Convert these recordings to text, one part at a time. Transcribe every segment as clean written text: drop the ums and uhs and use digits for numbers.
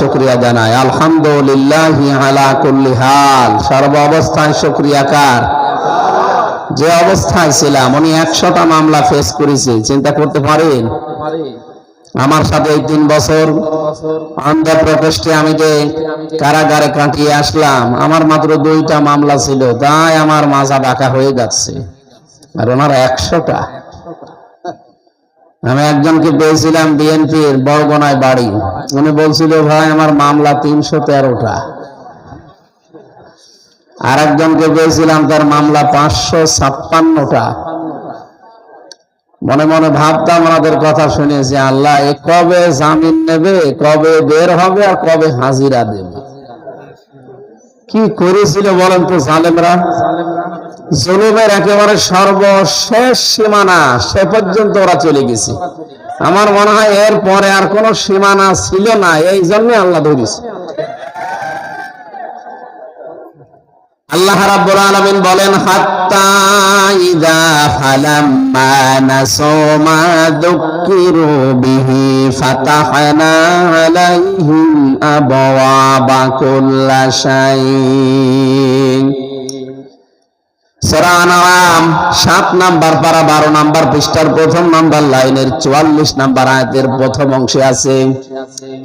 শুকরিয়া জানাই। আলহামদুলিল্লাহি আলা কুল্লি হাল, সর্ব অবস্থায় শুকরিয়া কার? যে অবস্থায় ছিলাম, উনি 100টা মামলা ফেস করেছে, চিন্তা করতে পারেন? আমার সাথে এই 3 বছর অন্ধ্রপ্রদেশে আমি যে কারাগারে কাটিয়ে আসলাম, আমার মাত্র 2টা মামলা ছিল, তাই আমার মাজা ডাকা হয়ে যাচ্ছে, আর ওনার 100টা। আমি একজনকে পেয়েছিলাম বিএনপির বরগনায় বাড়ি, উনি বলছিল ভাই আমার মামলা 313টা। আর একজনকে পেয়েছিলাম তার মামলা 556টা। মনে মনে ভাবতাম ওনাদের কথা শুনে যে আল্লাহ এ কবে জামিন নেবে, কবে বের হবে, আর কবে হাজিরা দেবে। কি করেছিল বলেন তো জালেমরা? জুলুমের একেবারে সর্বশেষ সীমানা, সে পর্যন্ত ওরা চলে গেছে। আমার মনে হয় এর পরে আর কোন সীমানা ছিল না, এই জন্য আল্লাহ ধরেছে। আল্লাহ রাব্বুল আলামিন বলেন, হাত্তা ইযা ফালাম্মা নাসু মা যুকিরু বিহি ফাতাহনা আলাইহিম আবওয়াবা কুল্লা শাই। সূরা আনআম 7 নাম্বার পারা 12 নাম্বার পৃষ্ঠার 1ম নাম্বার লাইনের 44 নাম্বার আয়াতের প্রথম অংশে আছে।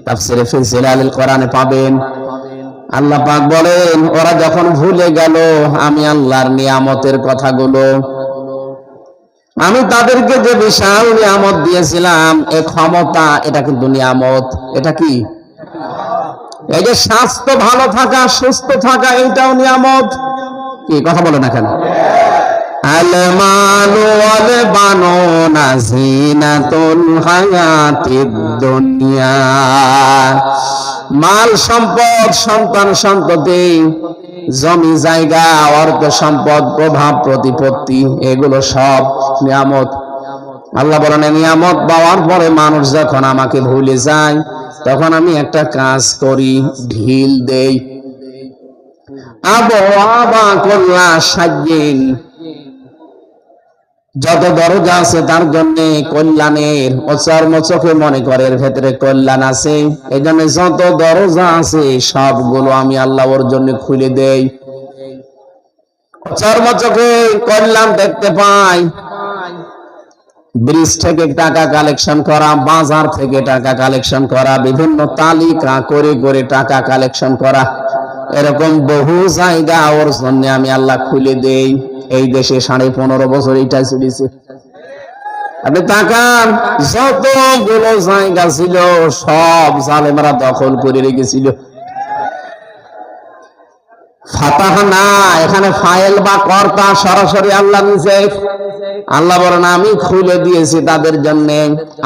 তাফসীরে ফি জিলালিল কোরআনে পাবেন। আল্লাহ পাক বলেন, ওরা যখন ভুলে গেল আমি আল্লাহর নিয়ামতের কথাগুলো, আমি তাদেরকে যে বিশাল নিয়ামত দিয়েছিলাম, এই ক্ষমতা, এটা কিন্তু নিয়ামত। এটা কি? এই যে স্বাস্থ্য ভালো থাকা, সুস্থ থাকা, এটাও নিয়ামত। কি কথা বলে না কেন? আল মালু ওয়াল বানুনা জিনাতুল হায়াতিদ দুনিয়া। মাল সম্পদ, সন্তান সন্ততি, জমি জায়গা, অর্থ সম্পদ, প্রভাব প্রতিপত্তি, এগুলো সব নিয়ামত। আল্লাহ বলেন, নিয়ামত পাওয়ার পরে মানুষ যখন আমাকে ভুলে যায়, তখন আমি একটা কাজ করি, ঢিল দেই। আবওয়াবা কুল্লা শাইইন, যত দরজা আছে তার জন্য কল্যাণের, চোখে মনে করে এর ভেতরে কল্যাণ আছে, এই জন্য যত দরজা আছে সবগুলো আমি আল্লাহ ওর জন্য খুলে দেই। চোখে কল্যাণ দেখতে পাই। ব্রিজ থেকে টাকা কালেকশন করা, বাজার থেকে টাকা কালেকশন করা, বিভিন্ন তালিকা করে করে টাকা কালেকশন করা, এরকম বহু জায়গা ওর জন্য আমি আল্লাহ খুলে দেই। এই দেশে 15.5 বছর এটা চলেছে। আপনি তাকান, যতগুলো জায়গা ছিল সব জালেমরা দখল করে রেখেছিল। ফাতাহনা, এখানে ফাইল বা কর্তা সরাসরি আল্লাহ নিজে। আল্লাহ বলেন, আমি খুলে দিয়েছি তাদের জন্য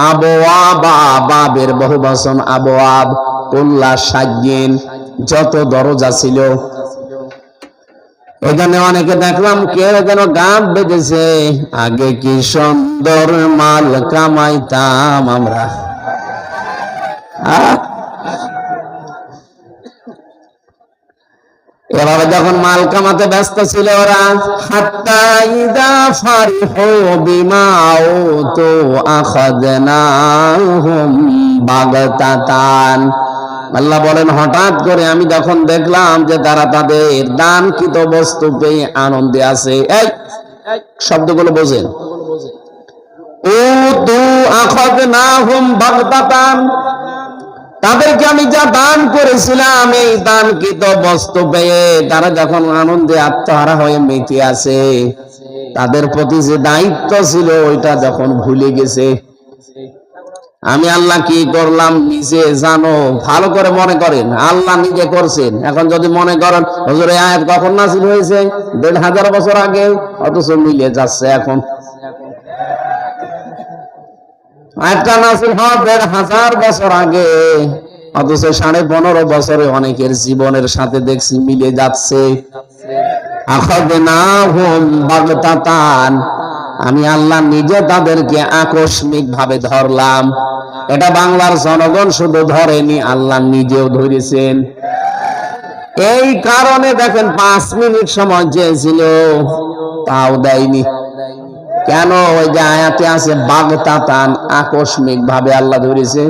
আবওয়াবা, বাবের বহুবচন আবওয়াব, কুল্লা শাইইন, যত দরজা ছিল। এখানে অনেকে দেখলাম কেউ যেন গান বেঁধেছে, আগে কি সুন্দর মাল কামাইতাম আমরা। এবারে যখন মাল কামাতে ব্যস্ত ছিল ওরা, হাত্তা ইযা ফারিহু বিমা উতু আখাযনাহুম বাগতাতান। আল্লাহ বলেন, হঠাৎ করে আমি যখন দেখলাম যে তারা তাদের দানকৃত বস্তু পেয়ে আনন্দে আছে। এই শব্দগুলো বোঝেন, উতু আখাযনাহুম বাগতাতান, তাদেরকে আমি যা দান করেছিলাম এই দানকৃত বস্তু পেয়ে তারা যখন আনন্দে আত্মহারা হয়ে মেতে আছে, তাদের প্রতি যে দায়িত্ব ছিল ওইটা যখন ভুলে গেছে। আমি আল্লাহ কি করলাম নিজে জানো, ভালো করে মনে করেন, আল্লাহ নিজে করছেন। এখন যদি মনে করেন হুজুর এই আয়াত কখন নাযিল হয়েছে, 1500 বছর আগে, অথচ মিলে যাচ্ছে এখন। আয়াতটা নাযিল হওয়ার 1500 বছর আগে, অথচ 15.5 বছরে অনেকের জীবনের সাথে দেখছি মিলে যাচ্ছে। আখাযনাহুম বাগতাতান, আমি আল্লাহ নিজে তাদেরকে আকস্মিক ভাবে ধরলাম। এটা বাংলার জনগণ শুধু ধরেনি, আল্লাহ নিজেও ধরেছেন। এই কারণে দেখেন 5 মিনিট সময় চেয়েছিল, তাও দেয়নি। কেন? ওই যে আয়াতে আছে বাগতাতান, আকস্মিক ভাবে আল্লাহ ধরেছে।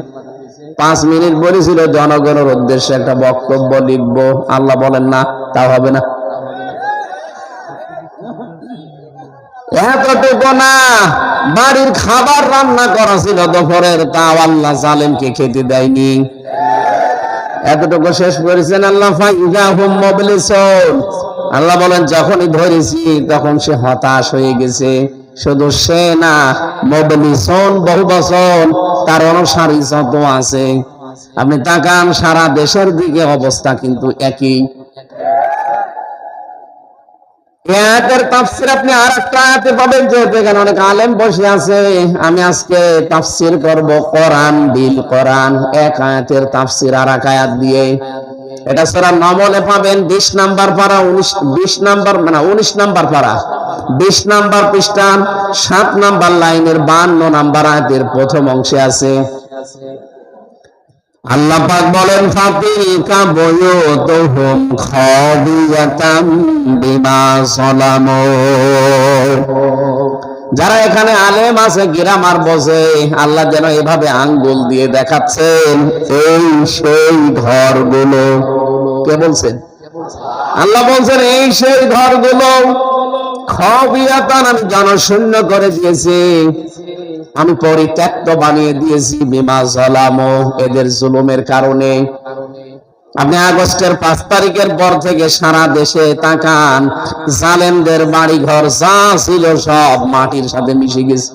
5 মিনিট বলেছিল জনগণের উদ্দেশ্যে একটা বক্তব্য লিখবো, আল্লাহ বলেন না, তা হবে না। এতটুকু না, বাড়ির খাবার রান্না করা ছিল দুপুরের, তাও আল্লাহ জালেমকে খেতে দেয়নি। এতটুকু শেষ করেছেন আল্লাহ, ফাইযাহুম মুবলিসুন। আল্লাহ বলেন যখনই ধরেছি তখন সে হতাশ হয়ে গেছে। শুধু সে না, মুবলিসুন বহুবচন, তার অনুসারী যত আছে। আপনি তাকান, সারা দেশের দিকে অবস্থা কিন্তু একই। আয়াতের তাফসীর আপনি আরেকটা আয়াতে পাবেন, যেহেতু এখানে অনেক আলেম বসে আছে। আমি আজকে তাফসীর করব কোরআন বিল কোরআন, এক আয়াতের তাফসীর আর এক আয়াত দিয়ে। এটা সূরা নামলে পাবেন 20 নাম্বার পারা, 19 নাম্বার পারা, 20 নাম্বার পৃষ্ঠা, 7 নাম্বার লাইনের 52 নাম্বার আয়াতের প্রথম অংশে আছে। আল্লাহ পাক বলেন, ফাতিকা বুয়ুতুহুম খাবিয়াতাম বিমা সালামু। যারা এখানে আলেম আছে, গ্রামার বসে, আল্লাহ যেন এভাবে আঙ্গুল দিয়ে দেখাচ্ছেন, এই সেই ঘরগুলো। কে বলছেন? আল্লাহ বলছেন এই সেই ঘরগুলো, খাবিয়াতান, আমি জনশূন্য করে দিয়েছি, আমি পরিত্যক্ত বানিয়ে দিয়েছি, বিমা যালামু, এদের জুলুমের কারণে। আপনি আগস্টের 5 তারিখের পর থেকে সারা দেশে তাকান, জালেমদের বাড়ি ঘর যা ছিল সব মাটির সাথে মিশে গেছে।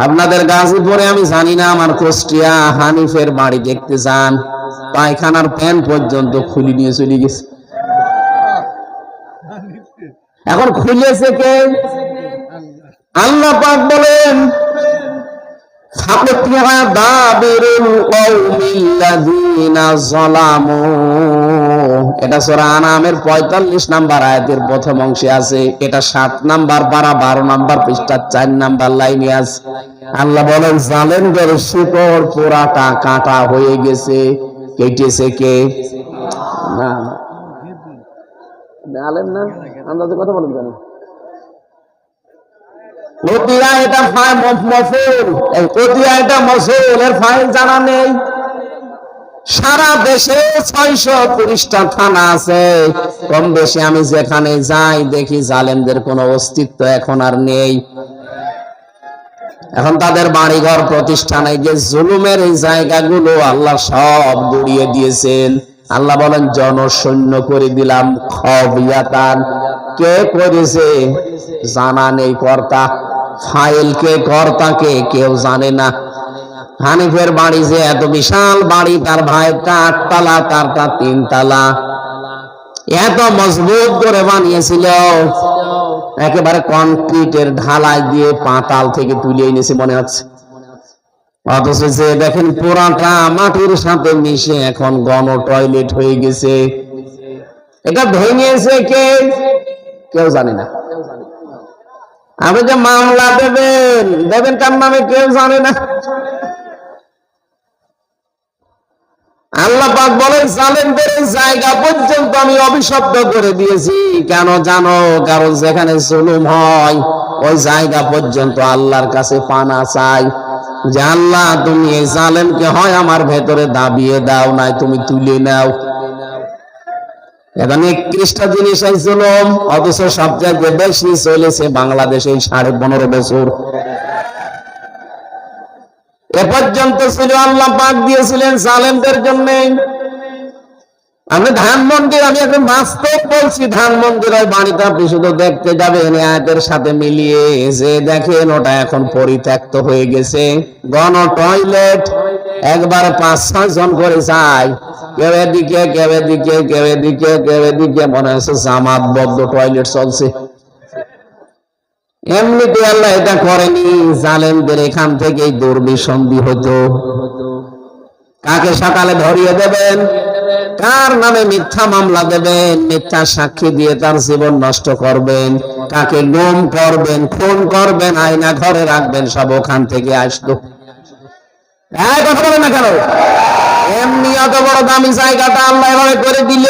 আপনাদের গাজীপুরে আমি জানি না, আমার কুষ্টিয়া হানিফের বাড়ি দেখতে যান, পায়খানার প্যান পর্যন্ত খুলে নিয়ে চলে গেছে। এখন খুলেছে কে? আল্লাহ পাক বলেন, এটা সূরা আনামের 45 নাম্বার আয়াতের প্রথম অংশে আছে। এটা 7 নাম্বার পারা, 12 নাম্বার পৃষ্ঠা, 4 নাম্বার লাইনে আছে। আল্লাহ বলেন জালেমদের শিকড় পুরাটা কাটা হয়ে গেছে। কেটেছে কে? না আলেম না, আমরা তো কথা বলেন কেন? এটা ফাইল জানা নেই। সারা দেশে 630টা থানা আছে, কম বেশি আমি যেখানে যাই দেখি জালেমদের কোনো অস্তিত্ব এখন আর নেই। এখন তাদের বাড়িঘর প্রতিষ্ঠান, এই যে জুলুমের এই জায়গাগুলো আল্লাহ সব গুড়িয়ে দিয়েছেন। আল্লাহ বলেন জনশূন্য করে দিলাম, খাবিয়াতান। কে করেছে জানা নেই, কর্তা। ফাইল কে, কর্তাকে কেউ জানে না। হানিফের বাড়ি যে এত বিশাল বাড়ি, তার ভাইটা 8 তালা, তারটা 3 তালা, এত মজবুত করে বানিয়েছিল, একেবারে কনক্রিটের ঢালাই দিয়ে 5 তাল থেকে তুলে এনেছে মনে হচ্ছে। অথচ যে দেখেন পুরাটা মাটির সাথে মিশে এখন গণ টয়লেট হয়ে গেছে। এটা ভেঙেছে কে? কেউ জানে না। আপনি যে মামলা দেবেন কার নামে কেউ জানে না। আল্লাহ পাক বলেন জালেমদের এই জায়গা পর্যন্ত আমি অভিশপ্ত করে দিয়েছি। কেন জানো? কারণ যেখানে জুলুম হয় ওই জায়গা পর্যন্ত আল্লাহর কাছে পানা চাই, যে আল্লাহ তুমি এই জালেমকে হয় আমার ভেতরে দাবিয়ে দাও, নাই তুমি তুলে নাও। এখন 31টা জিনিস এই জুলুম, অথচ সবচেয়ে বেশি চলেছে বাংলাদেশে 15.5 বছর। এ পর্যন্ত ছিল আল্লাহ পাক দিয়েছিলেন জালেমদের জন্য। আমি ধানমন্ডির, আমি এখন বাস্তব বলছি, ধানমন্ডির ওই বাড়িটা আপনি শুধু দেখতে যাবেন, আয়াতের সাথে মিলিয়ে যে দেখেন ওটা এখন পরিত্যক্ত হয়ে গেছে। গণ টয়লেট একবার 5-6 জন করে যায়, কেউ এদিকে কেউ এদিকে কেউ এদিকে কেউ এদিকে, মনে হচ্ছে জামাতবদ্ধ টয়লেট চলছে। এমনিতে আল্লাহ এটা করেনি, জালেমদের এখান থেকেই দুর্বিসন্ধি হতো। কাকে সকালে ধরিয়ে দেবেন, কার নামে মিথ্যা মামলা দেবেন, মিথ্যা সাক্ষী দিয়ে তার জীবন নষ্ট করবেন, কাকে গুম করবেন, খুন করবেন, আয়না ঘরে রাখবেন, সব ওখান থেকে আসতো। কথা বলেন না কেন? এমনি অত বড় দামি জায়গাটা আল্লাহ এভাবে করে দিল।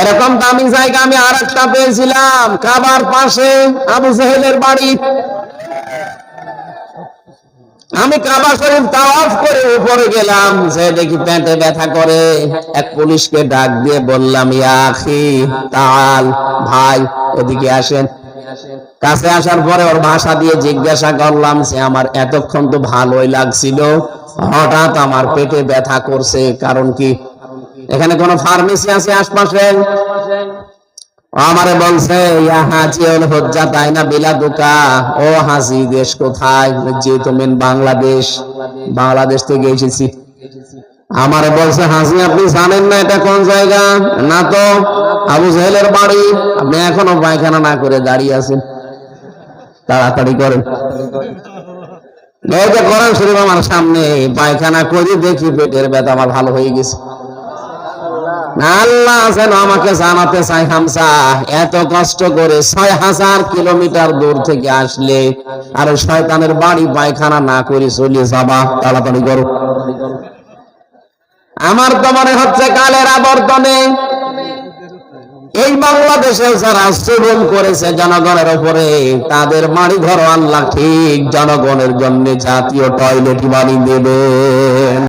এরকম দামি জায়গা আমি আর একটা পেয়েছিলাম কাবার পাশে, আবু জেহেলের বাড়ি। আমি কাবা শরীফ তাওয়াফ করে উপরে গেলাম, যে দেখি পেটে ব্যথা করে। এক পুলিশকে ডাক দিয়ে বললাম, ইয়া আখি তাআল, ভাই এদিকে আসেন। কাছে আসার পরে ওর ভাষা দিয়ে জিজ্ঞাসা করলাম যে আমার এতক্ষণ তো ভালোই লাগছিল, হঠাৎ আমার পেটে ব্যথা করছে, কারণ কি? এখানে কোন ফার্মেসি আছে আশপাশে? আমারে বলছে, ইয়া হাজি আল হুজ্জা তাইনা বিলাদুকা, ও হাজি দেশ কোথায়? যে তুমি বাংলাদেশ। বাংলাদেশ থেকে এসেছি। আমারে বলছে, হাজি আপনি জানেন না এটা কোন জায়গা? না তো। আবু জাহেলের বাড়ি। আপনি এখনো পায়খানা না করে দাঁড়িয়ে আছেন, তাড়াতাড়ি করেন। এই যে কোরআন শরীফ আমার সামনে, পায়খানা করে দেখি পেটের ব্যথা আমার ভালো হয়ে গেছে। আল্লাহ যেন আমাকে জানাতে চাই, হামসা এত কষ্ট করে ৬০০০ কিলোমিটার দূর থেকে আসলে আর শয়তানের বাড়ি পায়খানা না করে চলে যাবা, তাড়াতাড়ি করো। আমার তো মনে হচ্ছে কালের আবর্তনে এই বাংলাদেশে যারা জুলুম করেছে জনগণের উপরে, তাদের বাড়ি ঘর আল্লাহ ঠিক জনগণের জন্য জাতীয় টয়লেট বানিয়ে দেবেন।